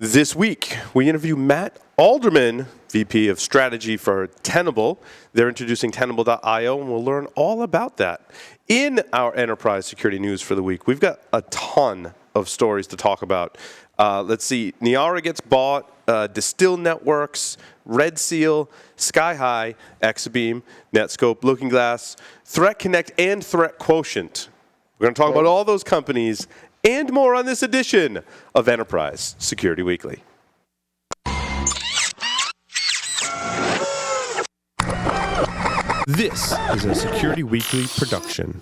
This week, we interview Matt Alderman, VP of Strategy for Tenable. They're introducing Tenable.io, and we'll learn all about that. In our enterprise security news for the week, we've got a ton of stories to talk about. Let's see. Niara gets bought, Distil Networks, Red Seal, Sky High, Exabeam, Netscope, Looking Glass, Threat Connect, and Threat Quotient. We're going to talk about all those companies and more on this edition of Enterprise Security Weekly. This is a Security Weekly production.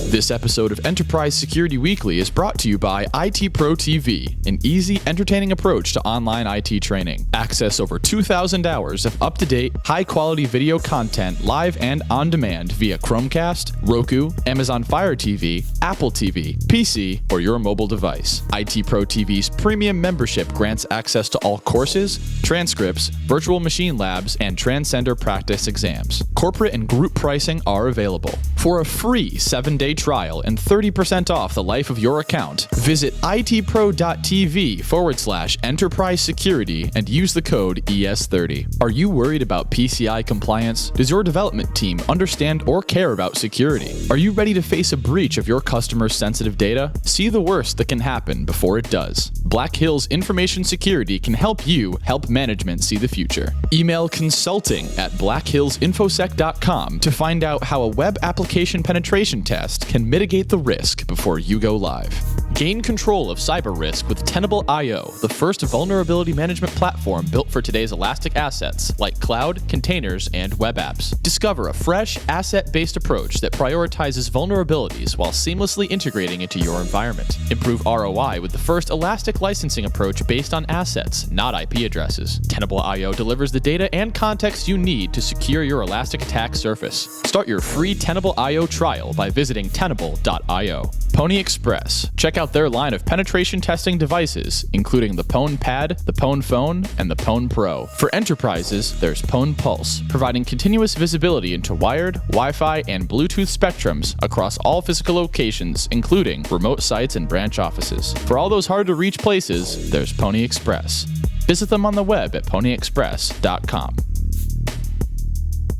This episode of Enterprise Security Weekly is brought to you by IT Pro TV, an easy, entertaining approach to online IT training. Access over 2,000 hours of up-to-date, high-quality video content live and on demand via Chromecast, Roku, Amazon Fire TV, Apple TV, PC, or your mobile device. IT Pro TV's premium membership grants access to all courses, transcripts, virtual machine labs, and transcender practice exams. Corporate and group pricing are available. For a free 7-day trial and 30% off the life of your account, visit itpro.tv/enterprise security and use the code ES30. Are you worried about PCI compliance? Does your development team understand or care about security? Are you ready to face a breach of your customers' sensitive data? See the worst that can happen before it does. Black Hills Information Security can help you help management see the future. Email consulting@blackhillsinfosec.com to find out how a web application penetration test can mitigate the risk before you go live. Gain control of cyber risk with Tenable.io, the first vulnerability management platform built for today's elastic assets like cloud, containers, and web apps. Discover a fresh, asset-based approach that prioritizes vulnerabilities while seamlessly integrating into your environment. Improve ROI with the first elastic licensing approach based on assets, not IP addresses. Tenable.io delivers the data and context you need to secure your elastic attack surface. Start your free Tenable.io trial by visiting Tenable.io. Pony Express. Check out their line of penetration testing devices, including the Pwn Pad, the Pwn Phone, and the Pwn Pro. For enterprises, there's Pwn Pulse, providing continuous visibility into wired, Wi-Fi, and Bluetooth spectrums across all physical locations, including remote sites and branch offices. For all those hard-to-reach places, there's Pony Express. Visit them on the web at ponyexpress.com.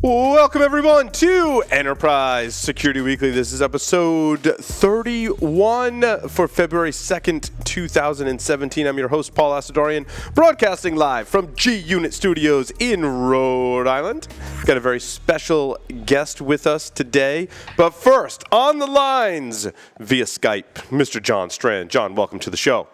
Welcome, everyone, to Enterprise Security Weekly. This is episode 31 for February 2nd, 2017. I'm your host, Paul Asadorian, broadcasting live from G-Unit Studios in Rhode Island. Got a very special guest with us today. But first, on the lines via Skype, Mr. John Strand. John, welcome to the show.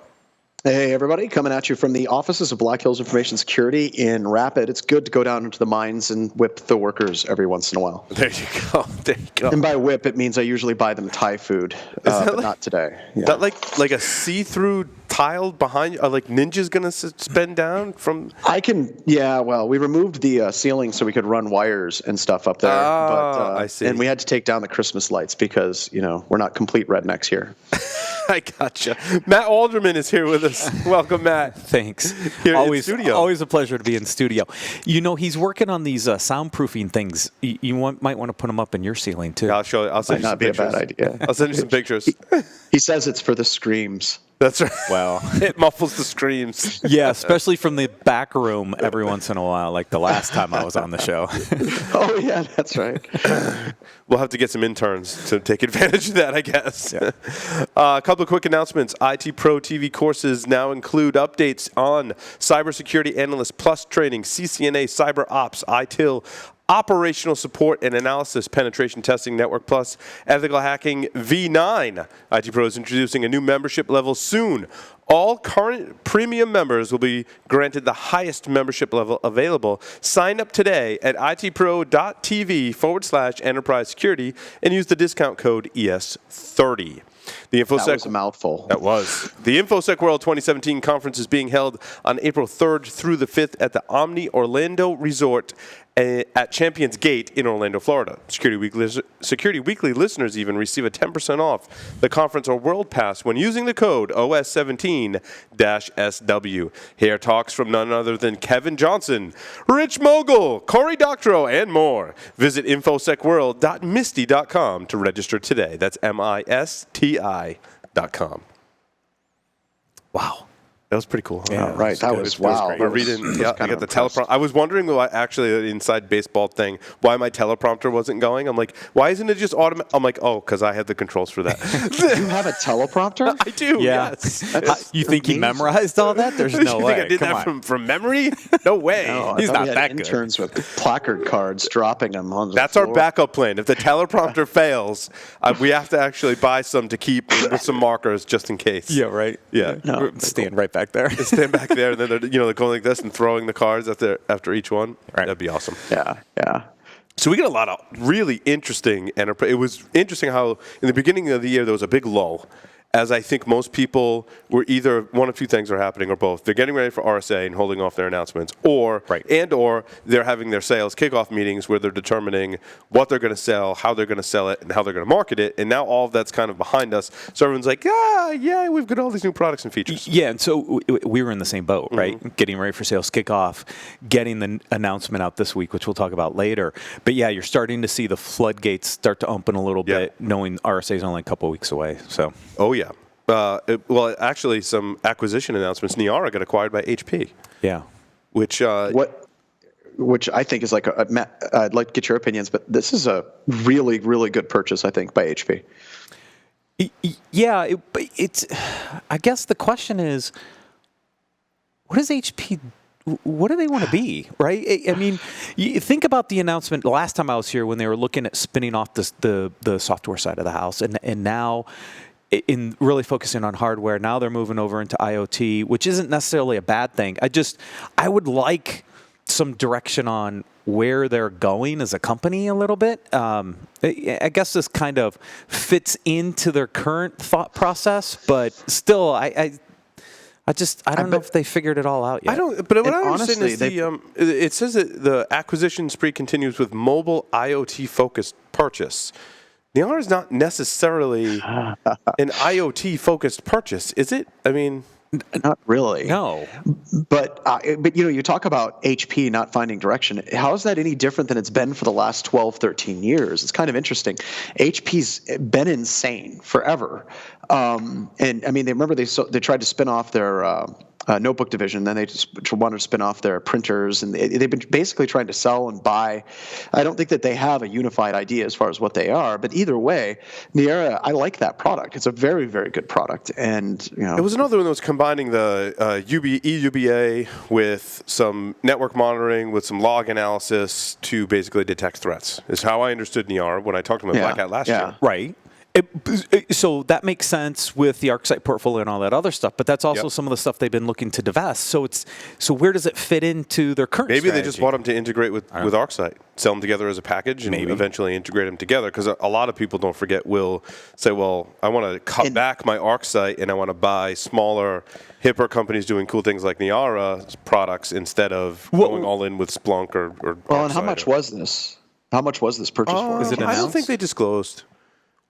Hey, everybody. Coming at you from the offices of Black Hills Information Security in Rapid. It's good to go down into the mines and whip the workers every once in a while. There you go. There you go. And by whip, it means I usually buy them Thai food, but not today. Yeah. That like a see-through tile behind you? Are like ninjas going to suspend down from? Well, we removed the ceiling so we could run wires and stuff up there. I see. And we had to take down the Christmas lights because, we're not complete rednecks here. I gotcha. Matt Alderman is here with us. Welcome, Matt. Thanks. Here in studio. Always a pleasure to be in studio. He's working on these soundproofing things. You might want to put them up in your ceiling, too. I'll show you. I'll send you some pictures. Might not be a bad idea. I'll send you some pictures. He says it's for the screams. That's right. Well, it muffles the screams. Yeah, especially from the back room every once in a while, like the last time I was on the show. Oh, yeah, that's right. We'll have to get some interns to take advantage of that, I guess. Yeah. A couple of quick announcements. IT Pro TV courses now include updates on Cybersecurity Analyst Plus training, CCNA Cyber Ops, ITIL, Operational Support and Analysis, Penetration Testing, Network Plus, Ethical Hacking V9. IT Pro is introducing a new membership level soon. All current premium members will be granted the highest membership level available. Sign up today at itpro.tv/enterprise security and use the discount code ES30. The InfoSec, that was a mouthful. That was. The InfoSec World 2017 conference is being held on April 3rd through the 5th at the Omni Orlando Resort at Champions Gate in Orlando, Florida. Security Weekly listeners even receive a 10% off the conference or World Pass when using the code OS17-SW. Hear talks from none other than Kevin Johnson, Rich Mogul, Cory Doctorow, and more. Visit infosecworld.misty.com to register today. That's MISTI.com. Wow. That was pretty cool. Huh? Yeah, right. That was wow. We're reading. Yeah, I got the teleprompter. I was wondering why, actually, the inside baseball thing, why my teleprompter wasn't going. I'm like, why isn't it just automatic? I'm like, oh, because I had the controls for that. You have a teleprompter? I do. Yeah. Yes. You think he memorized all that? There's no you way. think I did Come that on. from memory? No way. No, He's not that good. Interns with placard cards, dropping them on the That's floor. our backup plan. If the teleprompter fails, we have to actually buy some to keep with some markers just in case. Yeah, right. Yeah. No, Stand right back there. Stand back there, and then they're going like this and throwing the cards after each one. Right. That'd be awesome. Yeah. So we get a lot of really interesting enterprise. It was interesting how in the beginning of the year there was a big lull, as I think most people were either one of two things are happening or both. They're getting ready for RSA and holding off their announcements, or they're having their sales kickoff meetings where they're determining what they're going to sell, how they're going to sell it, and how they're going to market it. And now all of that's kind of behind us. So everyone's like, yeah, we've got all these new products and features. Yeah, and so we were in the same boat, right? Mm-hmm. Getting ready for sales kickoff, getting the announcement out this week, which we'll talk about later. But yeah, you're starting to see the floodgates start to open a little bit, knowing RSA is only a couple of weeks away. So. Oh, yeah. Well, actually, some acquisition announcements. Niara got acquired by HP. Yeah. Which I think is like Matt, I'd like to get your opinions, but this is a really, really good purchase, I think, by HP. Yeah, it's. I guess the question is, what does HP? What do they want to be, right? I mean, you think about the announcement last time I was here when they were looking at spinning off the software side of the house, and now. In really focusing on hardware, now they're moving over into IoT, which isn't necessarily a bad thing. I would like some direction on where they're going as a company a little bit. I guess this kind of fits into their current thought process, but still, I don't know if they figured it all out yet. I don't. But what I understand honestly, is it says that the acquisition spree continues with mobile IoT focused purchase. Niara is not necessarily an IoT-focused purchase, is it? I mean, not really. No. But you talk about HP not finding direction. How is that any different than it's been for the last 12, 13 years? It's kind of interesting. HP's been insane forever. And I mean, they tried to spin off their notebook division. Then they just wanted to spin off their printers, and they've been basically trying to sell and buy. I don't think that they have a unified idea as far as what they are, but either way, Niara, I like that product. It's a very, very good product, and it was another one that was combining the EUBA with some network monitoring, with some log analysis to basically detect threats. Is how I understood Niara when I talked to him at Black Hat last year. Right. So that makes sense with the ArcSight portfolio and all that other stuff, but that's also some of the stuff they've been looking to divest. So where does it fit into their current strategy? They just bought them to integrate with ArcSight, sell them together as a package, and eventually integrate them together. Because a lot of people, don't forget, will say, well, I want to cut back my ArcSight and I want to buy smaller, hipper companies doing cool things like Niara products instead of going all in with Splunk or Well, and how much was this? How much was this purchase for? Is it I don't think they disclosed.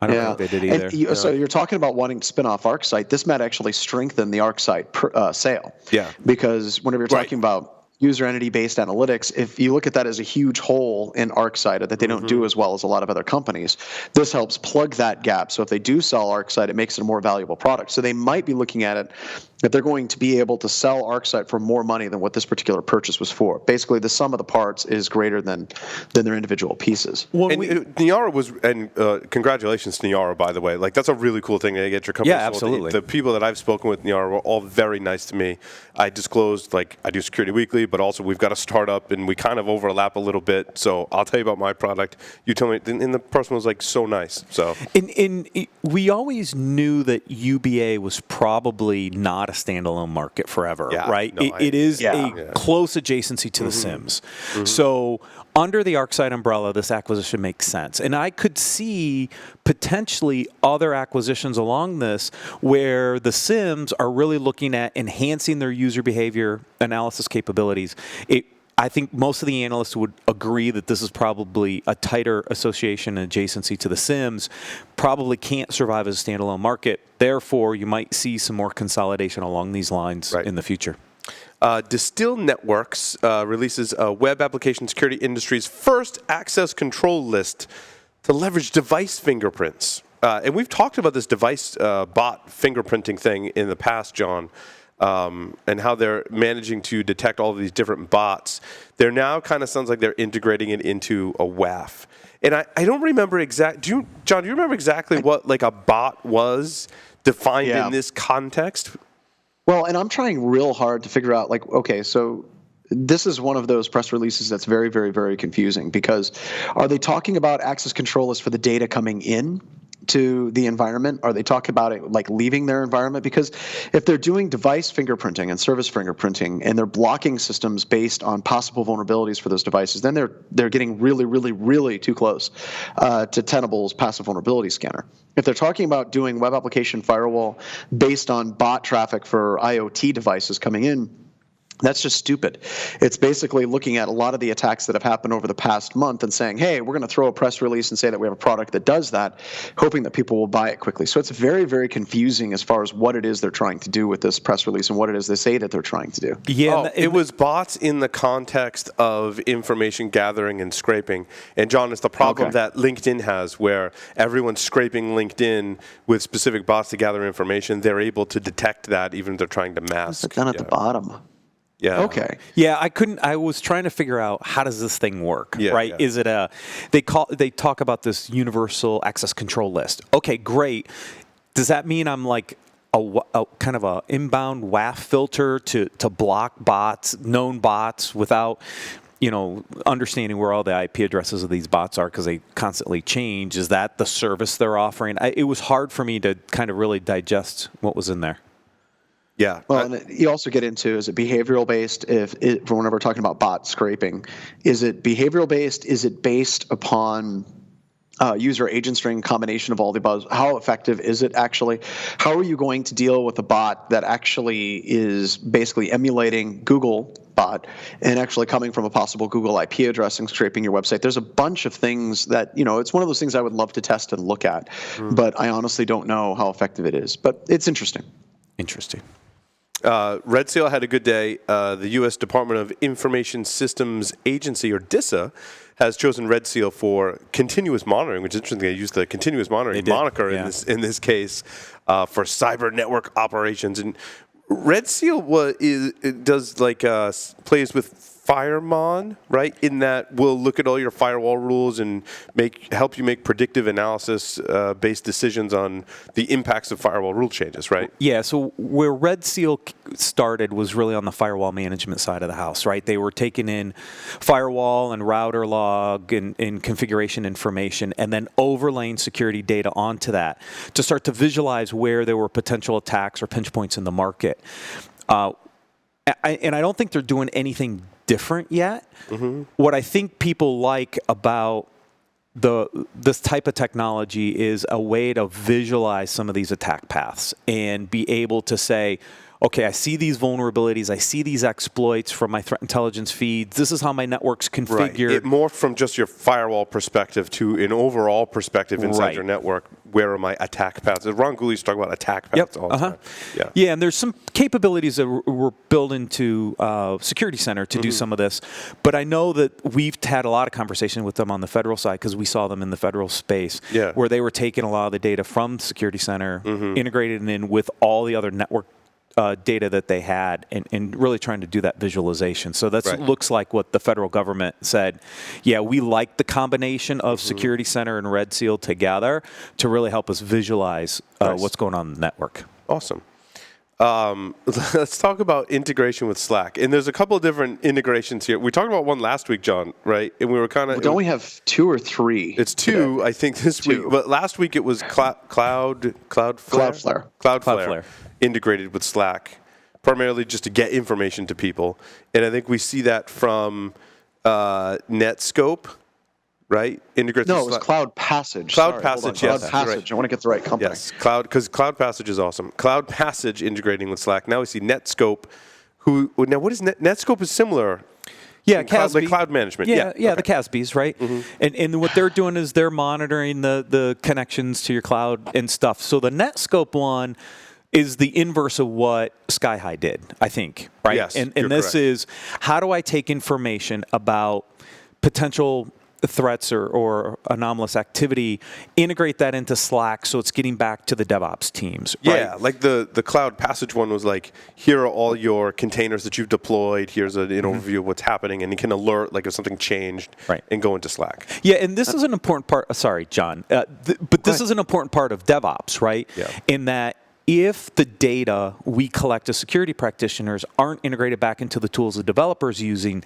I don't think they did either. So you're talking about wanting to spin off ArcSight. This might actually strengthen the ArcSight sale. Yeah. Because whenever you're talking about user entity-based analytics, if you look at that as a huge hole in ArcSight that they don't do as well as a lot of other companies, this helps plug that gap. So if they do sell ArcSight, it makes it a more valuable product. So they might be looking at it that they're going to be able to sell ArcSight for more money than what this particular purchase was for. Basically, the sum of the parts is greater than their individual pieces. Well, and Niara was, and congratulations to Niara, by the way. Like, that's a really cool thing to get your company. Yeah, absolutely. The people that I've spoken with Niara were all very nice to me. I disclosed, like, I do Security Weekly, but also we've got a startup, and we kind of overlap a little bit. So I'll tell you about my product. You tell me, and the person was, like, so nice. So we always knew that UBA was probably not a standalone market forever, right? No, it is a close adjacency to the SIMs. So under the ArcSight umbrella, this acquisition makes sense. And I could see potentially other acquisitions along this where the SIMs are really looking at enhancing their user behavior analysis capabilities. I think most of the analysts would agree that this is probably a tighter association and adjacency to the SIMs, probably can't survive as a standalone market. Therefore, you might see some more consolidation along these lines in the future. Distil Networks releases a web application security industry's first access control list to leverage device fingerprints. And we've talked about this device bot fingerprinting thing in the past, John. And how they're managing to detect all of these different bots. They're now kind of sounds like they're integrating it into a WAF. And I don't remember John, do you remember exactly what like a bot was defined in this context? Well, and I'm trying real hard to figure out, like, okay, so this is one of those press releases that's very, very, very confusing, because are they talking about access control lists for the data coming in to the environment? Are they talking about it like leaving their environment? Because if they're doing device fingerprinting and service fingerprinting and they're blocking systems based on possible vulnerabilities for those devices, then they're getting really, really, really too close to Tenable's passive vulnerability scanner. If they're talking about doing web application firewall based on bot traffic for IoT devices coming in, that's just stupid. It's basically looking at a lot of the attacks that have happened over the past month and saying, hey, we're going to throw a press release and say that we have a product that does that, hoping that people will buy it quickly. So it's very, very confusing as far as what it is they're trying to do with this press release and what it is they say that they're trying to do. Yeah, it was bots in the context of information gathering and scraping. And John, it's the problem that LinkedIn has, where everyone's scraping LinkedIn with specific bots to gather information. They're able to detect that even if they're trying to mask. It's down at the bottom. Yeah. Okay. Yeah, I was trying to figure out, how does this thing work, right? Yeah. Is it they talk about this universal access control list. Okay, great. Does that mean I'm like a kind of a inbound WAF filter to block bots, known bots, without understanding where all the IP addresses of these bots are because they constantly change? Is that the service they're offering? It was hard for me to kind of really digest what was in there. Yeah. Well, and you also get into, is it behavioral based? For whenever we're talking about bot scraping, is it behavioral based? Is it based upon user agent string combination of all the above? How effective is it actually? How are you going to deal with a bot that actually is basically emulating Google bot and actually coming from a possible Google IP address and scraping your website? There's a bunch of things that, it's one of those things I would love to test and look at, but I honestly don't know how effective it is. But it's interesting. Interesting. Red Seal had a good day. The U.S. Department of Information Systems Agency, or DISA, has chosen Red Seal for continuous monitoring, which is interesting. They used the continuous monitoring moniker in this case for cyber network operations. And Red Seal plays with FireMon, right? In that we'll look at all your firewall rules and help you make predictive analysis based decisions on the impacts of firewall rule changes, right? Yeah, so where Red Seal started was really on the firewall management side of the house, right? They were taking in firewall and router log and configuration information and then overlaying security data onto that to start to visualize where there were potential attacks or pinch points in the market. And I don't think they're doing anything different yet. Mm-hmm. What I think people like about this type of technology is a way to visualize some of these attack paths and be able to say, okay, I see these vulnerabilities, I see these exploits from my threat intelligence feeds. This is how my network's configured. Right. It morphed from just your firewall perspective to an overall perspective inside your network. Where are my attack paths? Ron Gould used to talk about attack paths all the time. Yeah, and there's some capabilities that were built into Security Center to do some of this. But I know that we've had a lot of conversation with them on the federal side because we saw them in the federal space where they were taking a lot of the data from Security Center, integrated it in with all the other network data that they had and really trying to do that visualization. So that looks like what the federal government said. Yeah, we like the combination of Security Center and Red Seal together to really help us visualize what's going on in the network. Awesome. Let's talk about integration with Slack. And there's a couple of different integrations here. We talked about one last week, John, right? And we were kind of... Don't we have 2 or 3? It's 2, I think, this week. But last week it was Cloudflare integrated with Slack, primarily just to get information to people. And I think we see that from Netscope, right? Integrated No, it was Cloud Passage. Cloud Passage, yes. Cloud Passage. Right. I want to get the right company. Yes, because Cloud Passage is awesome. Cloud Passage integrating with Slack. Now we see Netscope, now what is Netscope is similar. Yeah, the CASB. cloud management. Yeah, Okay. the CASBs, right? And what they're doing is they're monitoring the connections to your cloud and stuff. So the Netscope one is the inverse of what SkyHigh did, I think, right? Yes, and you're this correct. is, how do I take information about potential threats or anomalous activity, integrate that into Slack so it's getting back to the DevOps teams, right? Yeah, like the cloud passage one was like, here are all your containers that you've deployed. Here's an overview of what's happening, and you can alert like if something changed Right. and go into Slack. Yeah, and this is an important part. Sorry, John, but this is an important part of DevOps, right? Yeah. In that if the data we collect as security practitioners aren't integrated back into the tools the developers using,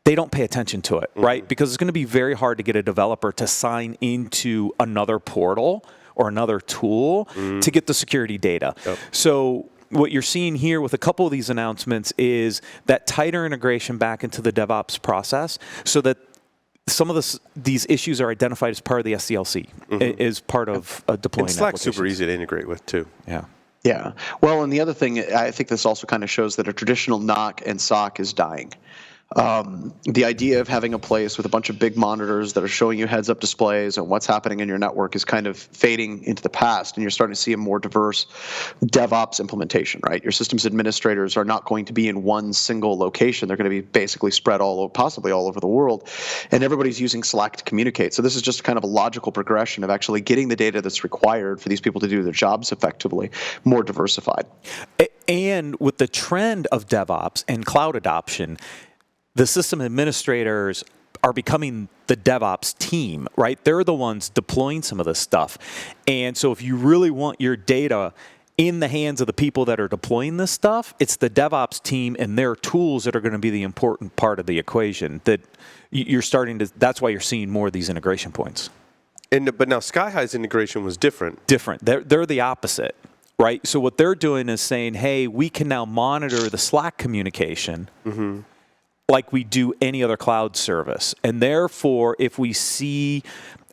they don't pay attention to it, right? Because it's going to be very hard to get a developer to sign into another portal or another tool to get the security data. Yep. So what you're seeing here with a couple of these announcements is that tighter integration back into the DevOps process so that some of these issues are identified as part of the SDLC, as part of deploying And Slack's super applications. easy to integrate with too. Yeah. Yeah. Well, and the other thing, I think this also kind of shows that a traditional NOC and SOC is dying. The idea of having a place with a bunch of big monitors that are showing you heads-up displays and what's happening in your network is kind of fading into the past, and you're starting to see a more diverse DevOps implementation, right? Your systems administrators are not going to be in one single location. They're going to be basically spread possibly all over the world, and everybody's using Slack to communicate. So this is just kind of a logical progression of actually getting the data that's required for these people to do their jobs effectively, more diversified. And with the trend of DevOps and cloud adoption, the system administrators are becoming the DevOps team, right? They're the ones deploying some of this stuff. And so if you really want your data in the hands of the people that are deploying this stuff, it's the DevOps team and their tools that are going to be the important part of the equation. That you're starting to. That's why you're seeing more of these integration points. But now SkyHigh's integration was different. Different. They're the opposite, right? So what they're doing is saying, hey, we can now monitor the Slack communication like we do any other cloud service. And therefore, if we see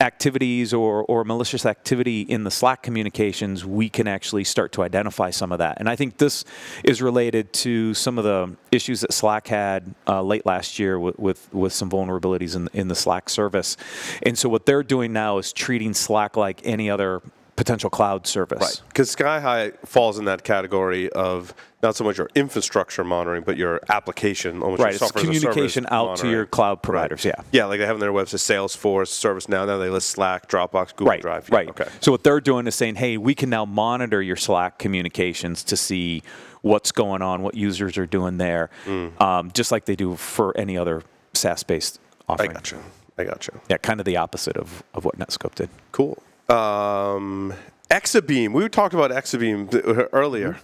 activities or malicious activity in the Slack communications, we can actually start to identify some of that. And I think this is related to some of the issues that Slack had late last year with some vulnerabilities in the Slack service. And so what they're doing now is treating Slack like any other potential cloud service. Right, because SkyHigh falls in that category of not so much your infrastructure monitoring, but your application, almost Right, your it's software as a communication service out monitoring. to your cloud providers, Right. yeah. Yeah, like they have on their website Salesforce, ServiceNow, now they list Slack, Dropbox, Google Right, Drive. Yeah, right. Okay. So what they're doing is saying, hey, we can now monitor your Slack communications to see what's going on, what users are doing there, just like they do for any other SaaS-based I offering. got you. Yeah, kind of the opposite of what Netscope did. Cool. Exabeam. We talked about Exabeam earlier.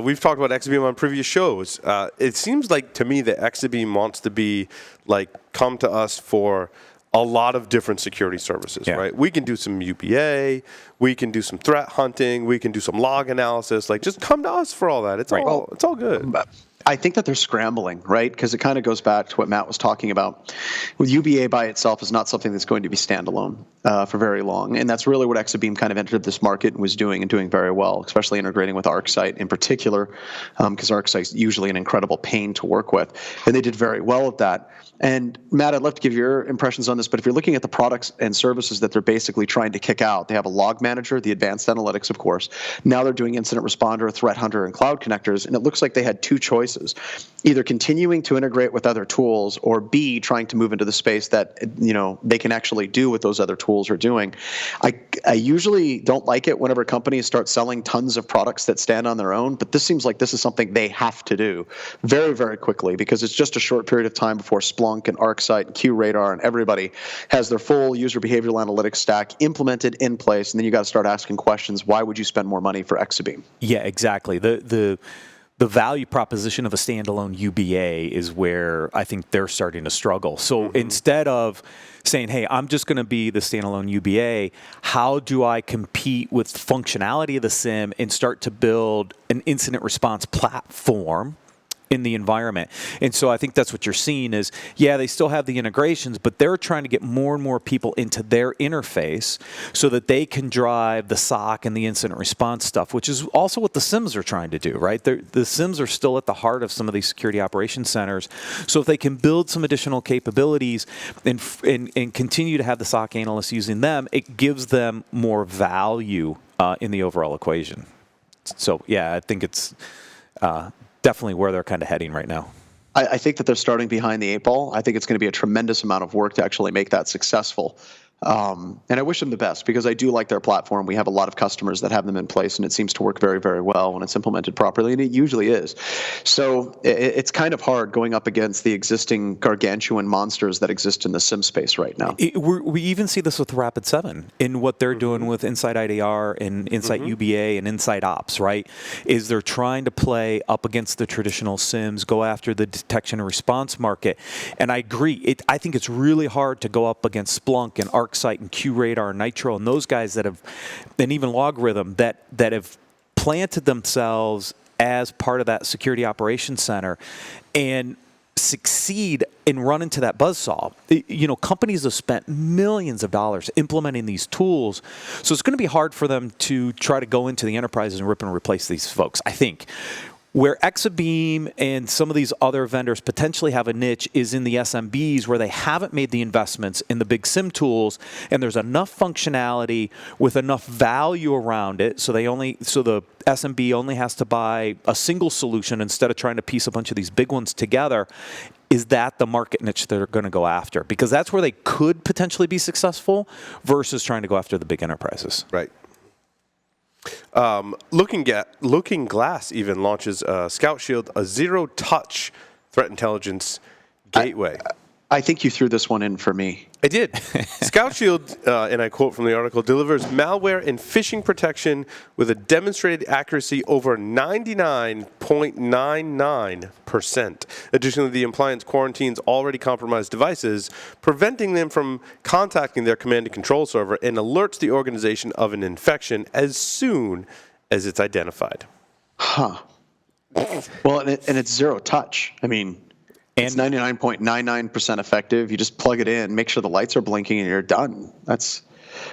We've talked about Exabeam on previous shows. It seems like to me that Exabeam wants to be like come to us for a lot of different security services, Yeah. right? We can do some UBA, we can do some threat hunting, we can do some log analysis. Like just come to us for all that. It's Right. it's all good. I think that they're scrambling, right? Because it kind of goes back to what Matt was talking about. With UBA by itself is not something that's going to be standalone for very long. And that's really what Exabeam kind of entered this market and was doing, and doing very well, especially integrating with ArcSight in particular, because ArcSight's usually an incredible pain to work with. And they did very well at that. And Matt, I'd love to give your impressions on this, but if you're looking at the products and services that they're basically trying to kick out, they have a log manager, the advanced analytics, of course. Now they're doing incident responder, threat hunter, and cloud connectors. And it looks like they had two choices, either continuing to integrate with other tools or B, trying to move into the space that, you know, they can actually do what those other tools are doing. I usually don't like it whenever companies start selling tons of products that stand on their own, but this seems like this is something they have to do very, very quickly, because it's just a short period of time before Splunk and ArcSight and QRadar and everybody has their full user behavioral analytics stack implemented in place, and then you got to start asking questions. Why would you spend more money for Exabeam? Yeah, exactly. The value proposition of a standalone UBA is where I think they're starting to struggle. So instead of saying, hey, I'm just going to be the standalone UBA, how do I compete with functionality of the SIEM and start to build an incident response platform in the environment. And so I think that's what you're seeing is, yeah, they still have the integrations, but they're trying to get more and more people into their interface so that they can drive the SOC and the incident response stuff, which is also what the SIMs are trying to do, right? The SIMs are still at the heart of some of these security operations centers. So if they can build some additional capabilities and continue to have the SOC analysts using them, it gives them more value in the overall equation. So, yeah, I think it's definitely where they're kind of heading right now. I think that they're starting behind the 8 ball. I think it's going to be a tremendous amount of work to actually make that successful. And I wish them the best because I do like their platform. We have a lot of customers that have them in place, and it seems to work very, very well when it's implemented properly, and it usually is. So it's kind of hard going up against the existing gargantuan monsters that exist in the SIM space right now. We even see this with Rapid7 in what they're doing with Inside IDR and Inside UBA and Inside Ops, right? Is they're trying to play up against the traditional SIMs, go after the detection and response market. And I agree. I think it's really hard to go up against Splunk and ArcSight and QRadar and Nitro and those guys that have, and even Logarithm, that have planted themselves as part of that security operations center and succeed and run into that buzzsaw. You know, companies have spent millions of dollars implementing these tools, so it's going to be hard for them to try to go into the enterprises and rip and replace these folks, I think. Where Exabeam and some of these other vendors potentially have a niche is in the SMBs where they haven't made the investments in the big SIM tools, and there's enough functionality with enough value around it, so the SMB only has to buy a single solution instead of trying to piece a bunch of these big ones together. Is that the market niche that they're going to go after? Because that's where they could potentially be successful versus trying to go after the big enterprises. Right. Looking Glass even launches Scout Shield, a zero-touch threat intelligence gateway. I think you threw this one in for me. I did. Scout Shield, and I quote from the article, delivers malware and phishing protection with a demonstrated accuracy over 99.99%. Additionally, the appliance quarantines already compromised devices, preventing them from contacting their command and control server, and alerts the organization of an infection as soon as it's identified. Huh. Well, and it's zero touch. I mean, it's 99.99% effective. You just plug it in, make sure the lights are blinking, and you're done. That's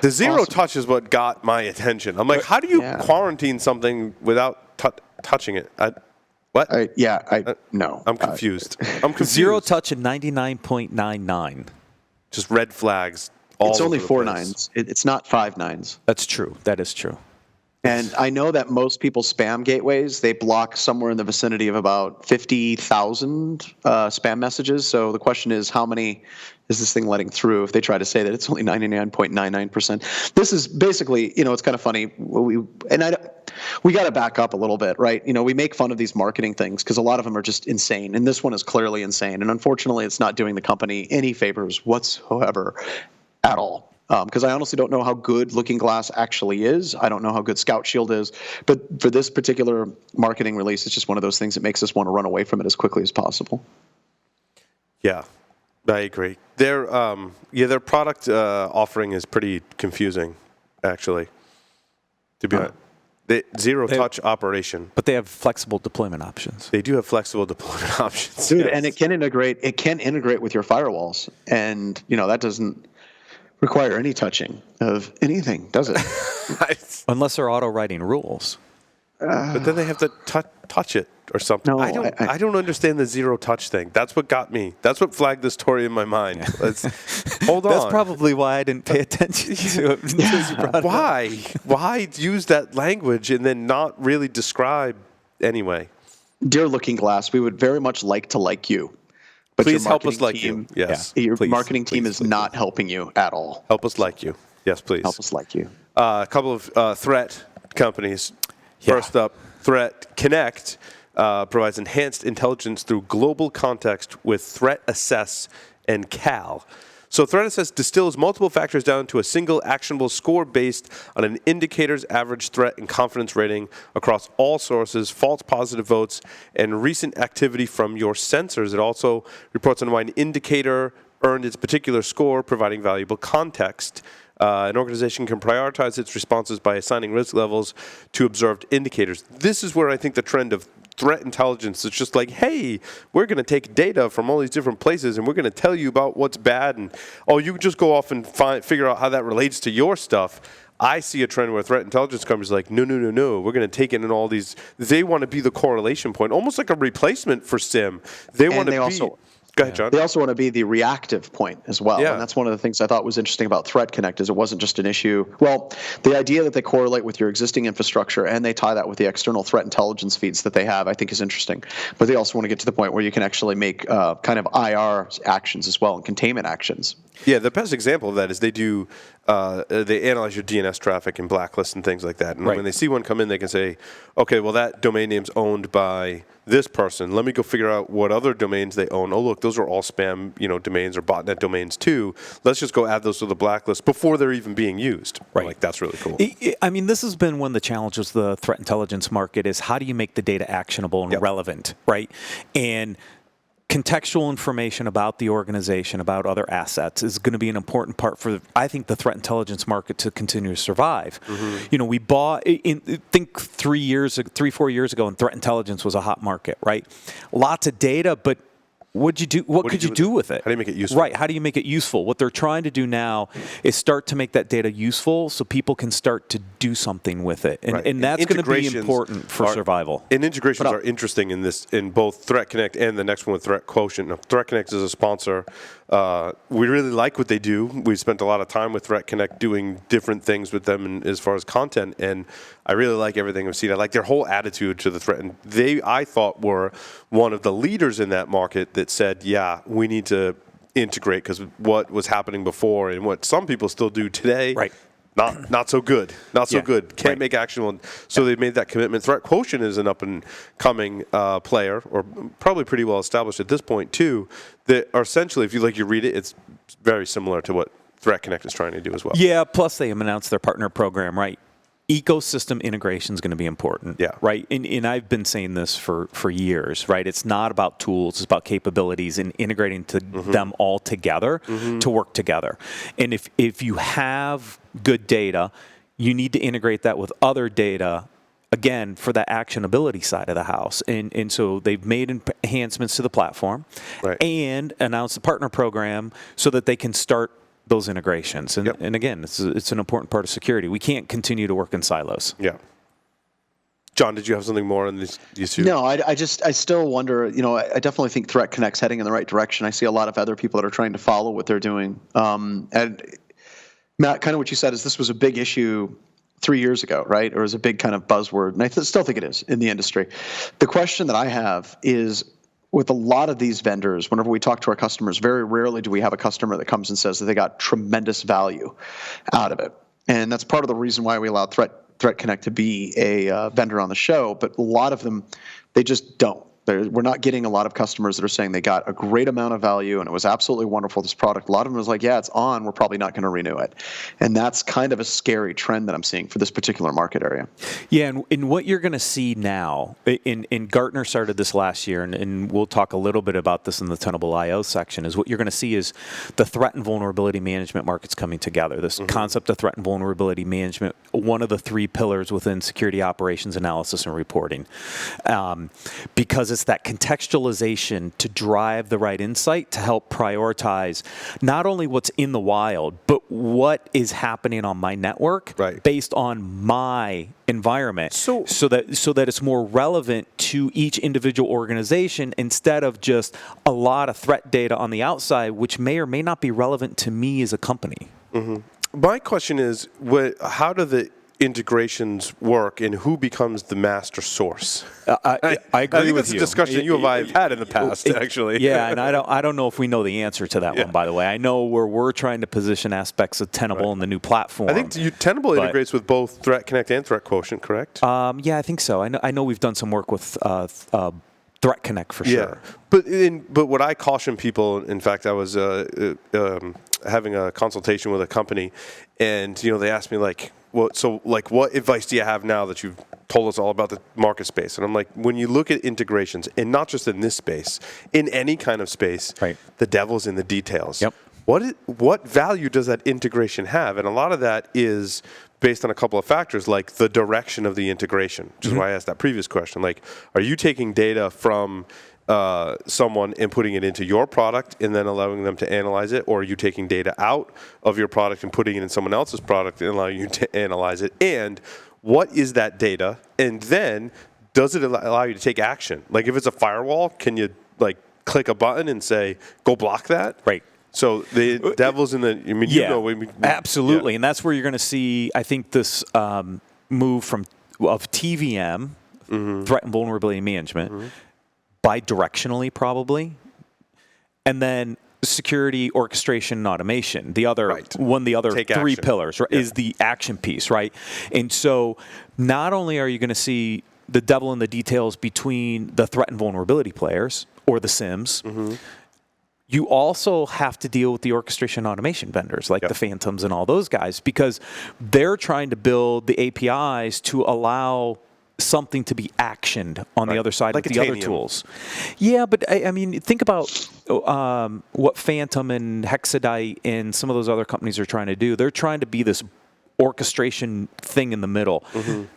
the zero awesome. Touch is what got my attention. I'm like, how do you quarantine something without touching it? No. I'm confused. I'm confused. Zero touch at 99.99. Just red flags. It's only 4 nines. It's not 5 nines. That's true. That is true. And I know that most people's spam gateways, they block somewhere in the vicinity of about 50,000 spam messages. So the question is, how many is this thing letting through if they try to say that it's only 99.99%? This is basically, it's kind of funny. We got to back up a little bit, right? We make fun of these marketing things because a lot of them are just insane. And this one is clearly insane. And unfortunately, it's not doing the company any favors whatsoever at all. Because I honestly don't know how good Looking Glass actually is. I don't know how good Scout Shield is. But for this particular marketing release, it's just one of those things that makes us want to run away from it as quickly as possible. Yeah, I agree. Their product offering is pretty confusing, actually, to be honest. Zero-touch operation. But they have flexible deployment options. They do have flexible deployment options. Dude, yes. And it can integrate with your firewalls. And, that doesn't require any touching of anything, does it? Unless they're auto-writing rules. But then they have to touch it or something. No, I don't understand the zero-touch thing. That's what got me. That's what flagged the story in my mind. Hold on. That's probably why I didn't pay attention to it until you brought it up. Why? Why use that language and then not really describe anyway? Dear Looking Glass, we would very much like to like you. But please help us like you. Yes. Your marketing team is not helping you at all. Help us like you. Yes, please. Help us like you. A couple of threat companies. Yeah. First up, Threat Connect provides enhanced intelligence through global context with Threat Assess and CAL. So Threat Assess distills multiple factors down to a single actionable score based on an indicator's average threat and confidence rating across all sources, false positive votes, and recent activity from your sensors. It also reports on why an indicator earned its particular score, providing valuable context. An organization can prioritize its responses by assigning risk levels to observed indicators. This is where I think the trend of threat intelligence that's just like, hey, we're going to take data from all these different places and we're going to tell you about what's bad, and you just go off and figure out how that relates to your stuff. I see a trend where threat intelligence companies are like, no, we're going to take it in all these. They want to be the correlation point, almost like a replacement for SIM. They want to be. Also, go ahead, John. They also want to be the reactive point as well. Yeah. And that's one of the things I thought was interesting about Threat Connect is it wasn't just an issue. Well, the idea that they correlate with your existing infrastructure and they tie that with the external threat intelligence feeds that they have, I think is interesting. But they also want to get to the point where you can actually make kind of IR actions as well and containment actions. Yeah, the best example of that is they do. They analyze your DNS traffic and blacklist and things like that. And when they see one come in, they can say, okay, well, that domain name's owned by this person. Let me go figure out what other domains they own. Oh, look, those are all spam, domains or botnet domains too. Let's just go add those to the blacklist before they're even being used. Right. Like, that's really cool. I mean, this has been one of the challenges of the threat intelligence market is how do you make the data actionable and relevant, right? And contextual information about the organization, about other assets, is going to be an important part for, I think, the threat intelligence market to continue to survive. Mm-hmm. We bought, think 4 years ago, and threat intelligence was a hot market, right? Lots of data, but what'd you do? What could you do with it? How do you make it useful? Right. How do you make it useful? What they're trying to do now is start to make that data useful so people can start to do something with it. And that's going to be important for survival. And integrations are interesting in both Threat Connect and the next one with Threat Quotient. Now, Threat Connect is a sponsor. We really like what they do. We've spent a lot of time with Threat Connect doing different things with them as far as content, and I really like everything I've seen. I like their whole attitude to the threat. And I thought, were one of the leaders in that market that said, yeah, we need to integrate because what was happening before and what some people still do today, not so good. Not so good. Can't make actionable. So they made that commitment. Threat Quotient is an up-and-coming player, or probably pretty well established at this point, too, that are essentially, if you read it, it's very similar to what Threat Connect is trying to do as well. Yeah, plus they announced their partner program, right? Ecosystem integration is going to be important, right? And I've been saying this for years, right? It's not about tools, it's about capabilities and integrating them all together to work together. And if you have good data, you need to integrate that with other data, again, for that actionability side of the house. And so they've made enhancements to the platform and announced a partner program so that they can start those integrations. And again, it's an important part of security. We can't continue to work in silos. Yeah. John, did you have something more on these two? No, I still wonder, I definitely think Threat Connect's heading in the right direction. I see a lot of other people that are trying to follow what they're doing. And Matt, kind of what you said is this was a big issue 3 years ago, right? Or was a big kind of buzzword. And I still think it is in the industry. The question that I have is, with a lot of these vendors, whenever we talk to our customers, very rarely do we have a customer that comes and says that they got tremendous value out of it. And that's part of the reason why we allowed Threat Connect to be a vendor on the show. But a lot of them, they just don't. We're not getting a lot of customers that are saying they got a great amount of value and it was absolutely wonderful, this product. A lot of them was like, yeah, it's on. We're probably not going to renew it. And that's kind of a scary trend that I'm seeing for this particular market area. Yeah, and what you're going to see now, and Gartner started this last year, and we'll talk a little bit about this in the Tenable IO section, is what you're going to see is the threat and vulnerability management markets coming together. This concept of threat and vulnerability management, one of the three pillars within security operations analysis and reporting. Because it's that contextualization to drive the right insight to help prioritize not only what's in the wild, but what is happening on my network based on my environment, so that it's more relevant to each individual organization instead of just a lot of threat data on the outside, which may or may not be relevant to me as a company. My question is, how do the integrations work and who becomes the master source? I agree I think with that's you. a discussion you and I have had in the past, actually. Yeah, and I don't know if we know the answer to that one, by the way. I know where we're trying to position aspects of Tenable in the new platform. I think Tenable integrates with both Threat Connect and Threat Quotient, correct? Yeah, I think so. I know we've done some work with Threat Connect for sure. But what I caution people, in fact, I was having a consultation with a company, and they asked me what advice do you have now that you've told us all about the market space? And I'm like, when you look at integrations, and not just in this space, in any kind of space, the devil's in the details. what value does that integration have? And a lot of that is based on a couple of factors, like the direction of the integration, which is why I asked that previous question. Like, are you taking data from someone and putting it into your product and then allowing them to analyze it, or are you taking data out of your product and putting it in someone else's product and allowing you to analyze it? And what is that data? And then does it allow you to take action? Like if it's a firewall, can you like click a button and say, go block that? Right. So the devil's in the, I mean, Yeah, you know. absolutely. Yeah. And that's where you're going to see, I think, this move of TVM, threat and vulnerability management, bidirectionally probably, and then security, orchestration, and automation. The other Take three action. pillars is the action piece, right? And so not only are you going to see the devil in the details between the threat and vulnerability players or the SIMs, you also have to deal with the orchestration and automation vendors like the Phantoms and all those guys, because they're trying to build the APIs to allow something to be actioned on the other side like with the other Titanium. tools. Yeah, but I mean, think about what Phantom and Hexadite and some of those other companies are trying to do. They're trying to be this orchestration thing in the middle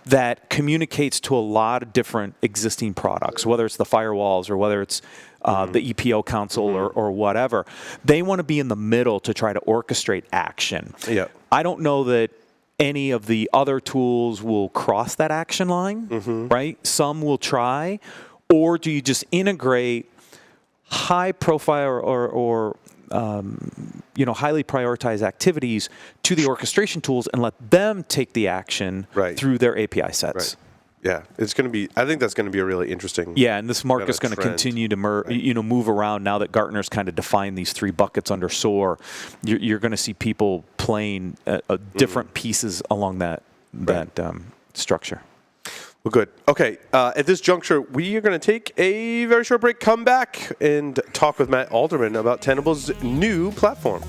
that communicates to a lot of different existing products, whether it's the firewalls or whether it's the EPO console or whatever. They want to be in the middle to try to orchestrate action. Yeah. I don't know that any of the other tools will cross that action line, right? Some will try, or do you just integrate high profile or highly prioritized activities to the orchestration tools and let them take the action through their API sets? Right. Yeah, it's going to be. I think that's going to be a really interesting. Yeah, and this market is going to trend. continue to move around now that Gartner's kind of defined these three buckets under SOAR. You're going to see people playing different pieces along that structure. Well, good. Okay, at this juncture, we are going to take a very short break, come back, and talk with Matt Alderman about Tenable's new platform.